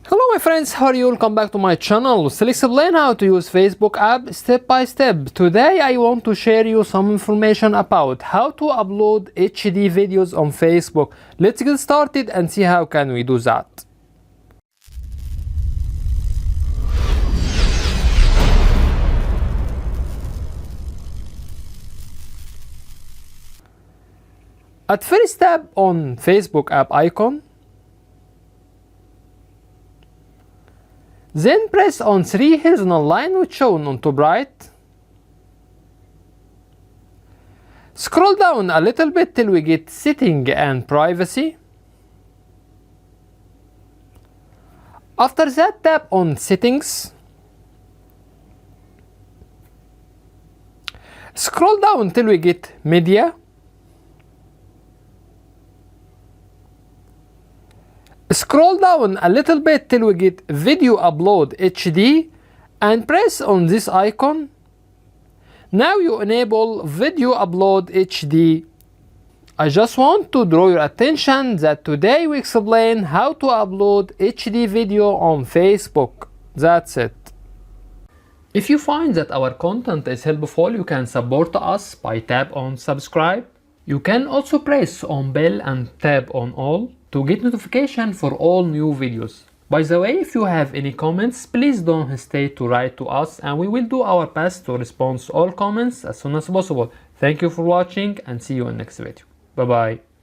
Hello my friends, how are you? Welcome back to my channel. Still explain how to use Facebook app step by step. Today I want to share you some information about how to upload HD videos on Facebook. Let's get started and see how can we do that. At first tap on Facebook app icon. Then press on 3 horizontal line which shown on top right. Scroll down a little bit till we get setting and privacy. After that tap on settings. Scroll down till we get media. Scroll down a little bit till we get video upload HD and press on this icon. Now you enable video upload HD. I just want to draw your attention that today we explain how to upload HD video on Facebook. That's it. If you find that our content is helpful, you can support us by tap on subscribe. You can also press on bell and tap on all to get notification for all new videos. By the way, if you have any comments, please don't hesitate to write to us and we will do our best to respond to all comments as soon as possible. Thank you for watching and see you in next video. Bye bye.